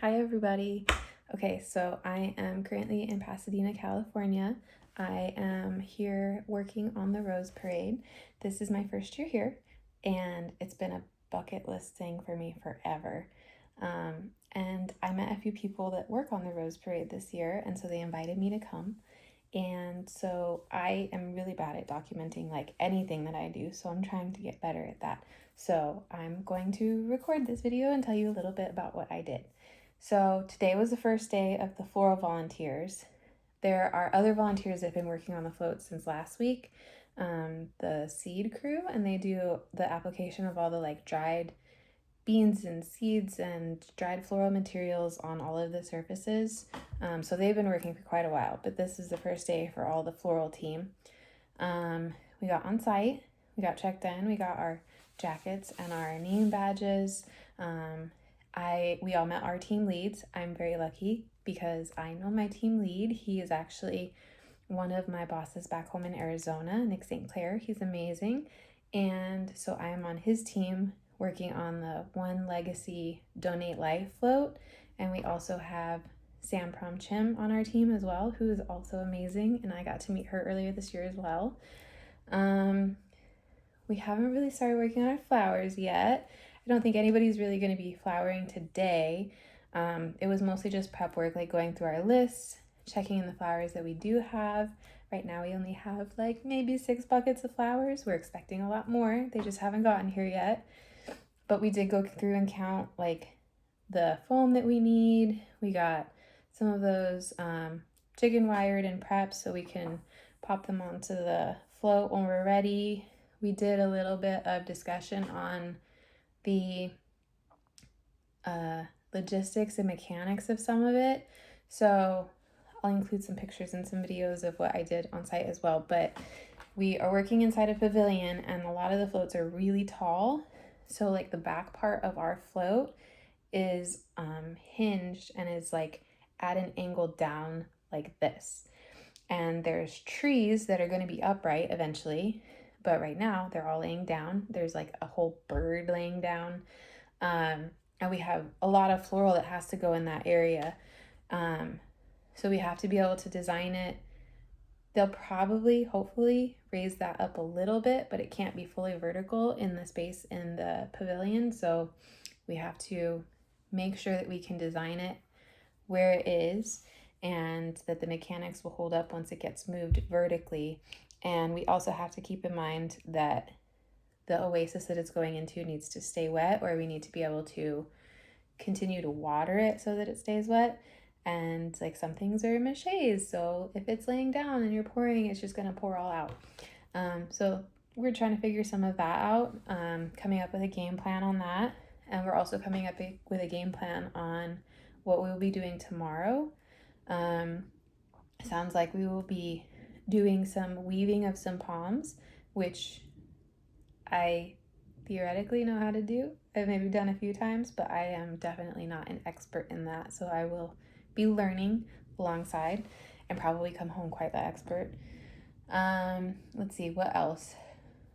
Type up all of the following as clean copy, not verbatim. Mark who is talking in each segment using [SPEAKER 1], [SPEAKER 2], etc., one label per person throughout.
[SPEAKER 1] Hi everybody. Okay, so I am currently in Pasadena, California. I am here working on the Rose Parade. This is my first year here, and it's been a bucket list thing for me forever. And I met a few people that work on the Rose Parade this year, and so they invited me to come. And so I am really bad at documenting like anything that I do, so I'm trying to get better at that. So I'm going to record this video and tell you a little bit about what I did. So today was the first day of the Floral volunteers. There are other volunteers that have been working on the float since last week, the seed crew, and they do the application of all the like dried beans and seeds and dried floral materials on all of the surfaces. So they've been working for quite a while, but this is the first day for all the floral team. We got on site, we got checked in, we got our jackets and our name badges. We all met our team leads. I'm very lucky because I know my team lead. He is actually one of my bosses back home in Arizona, Nick St. Clair. He's amazing. And so I am on his team working on the One Legacy Donate Life float. And we also have Sam Promchim on our team as well, who is also amazing. And I got to meet her earlier this year as well. We haven't really started working on our flowers yet. I don't think anybody's really going to be flowering today. It was mostly just prep work, like going through our lists, checking in the flowers that we do have. Right now we only have like maybe 6 buckets of flowers. We're expecting a lot more. They just haven't gotten here yet. But we did go through and count like the foam that we need. We got some of those chicken wired and prepped so we can pop them onto the float when we're ready. We did a little bit of discussion on the logistics and mechanics of some of it. So I'll include some pictures and some videos of what I did on site as well. But we are working inside a pavilion and a lot of the floats are really tall. So like the back part of our float is hinged and is like at an angle down like this. And there's trees that are going to be upright eventually, but right now they're all laying down. There's like a whole bird laying down. And we have a lot of floral that has to go in that area. So we have to be able to design it. They'll probably, hopefully, raise that up a little bit, but it can't be fully vertical in the space in the pavilion. So we have to make sure that we can design it where it is and that the mechanics will hold up once it gets moved vertically. And we also have to keep in mind that the oasis that it's going into needs to stay wet, or we need to be able to continue to water it so that it stays wet. And like some things are maches, so if it's laying down and you're pouring, it's just gonna pour all out. So we're trying to figure some of that out, coming up with a game plan on that. And we're also coming up with a game plan on what we will be doing tomorrow. Sounds like we will be doing some weaving of some palms, which I theoretically know how to do. I've maybe done a few times, but I am definitely not an expert in that. So I will be learning alongside and probably come home quite the expert. Let's see, what else?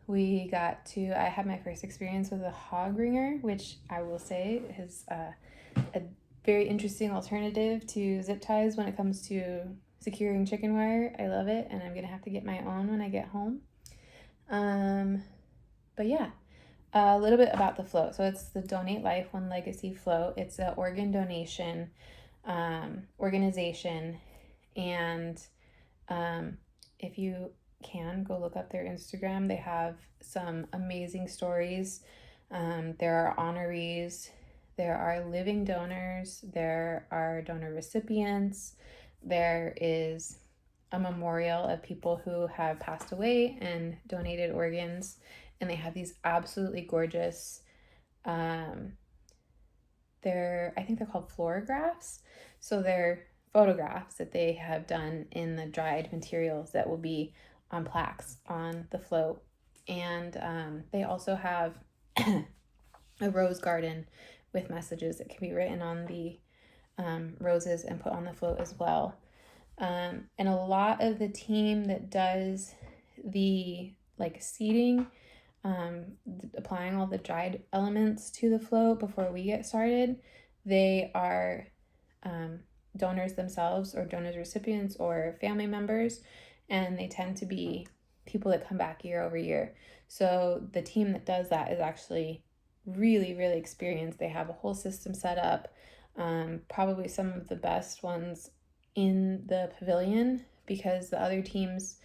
[SPEAKER 1] I had my first experience with a hog ringer, which I will say is a very interesting alternative to zip ties when it comes to securing chicken wire. I love it, and I'm gonna have to get my own when I get home. But yeah, a little bit about the float. So it's the Donate Life One Legacy float. It's an organ donation organization, and if you can go look up their Instagram, they have some amazing stories. There are honorees, there are living donors, there are donor recipients, there is a memorial of people who have passed away and donated organs, and they have these absolutely gorgeous I think they're called fluorographs. So they're photographs that they have done in the dried materials that will be on plaques on the float. And they also have a rose garden with messages that can be written on the roses and put on the float as well. And a lot of the team that does the like seeding, applying all the dried elements to the float before we get started, they are donors themselves or donors recipients or family members, and they tend to be people that come back year over year. So the team that does that is actually really, really experienced. They have a whole system set up, probably some of the best ones in the pavilion, because the other teams,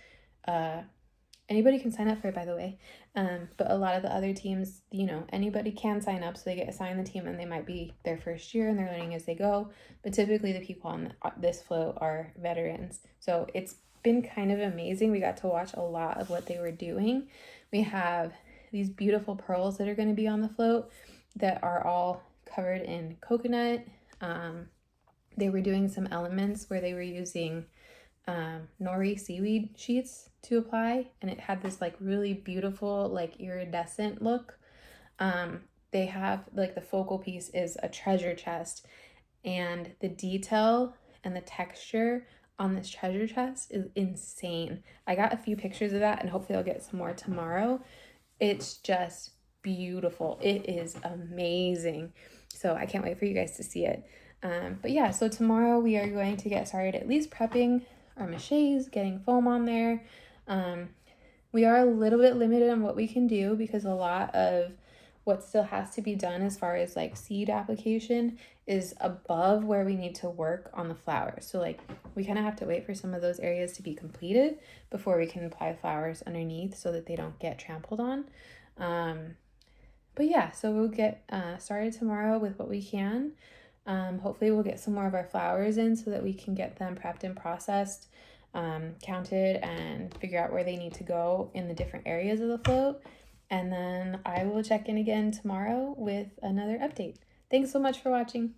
[SPEAKER 1] anybody can sign up for it, by the way. But a lot of the other teams, anybody can sign up, so they get assigned the team, and they might be their first year and they're learning as they go. But typically the people on this float are veterans. So it's been kind of amazing. We got to watch a lot of what they were doing. We have these beautiful pearls that are going to be on the float that are all covered in coconut. They were doing some elements where they were using nori seaweed sheets to apply, and it had this like really beautiful like iridescent look. They have like the focal piece is a treasure chest, and the detail and the texture on this treasure chest is insane. I got a few pictures of that, and hopefully I'll get some more tomorrow. It's just beautiful. It is amazing. So I can't wait for you guys to see it. But yeah, so tomorrow we are going to get started at least prepping our maches, getting foam on there. We are a little bit limited on what we can do because a lot of what still has to be done as far as like seed application is above where we need to work on the flowers. So like we kind of have to wait for some of those areas to be completed before we can apply flowers underneath so that they don't get trampled on. But yeah, so we'll get started tomorrow with what we can. Hopefully we'll get some more of our flowers in so that we can get them prepped and processed, counted, and figure out where they need to go in the different areas of the float. And then I will check in again tomorrow with another update. Thanks so much for watching.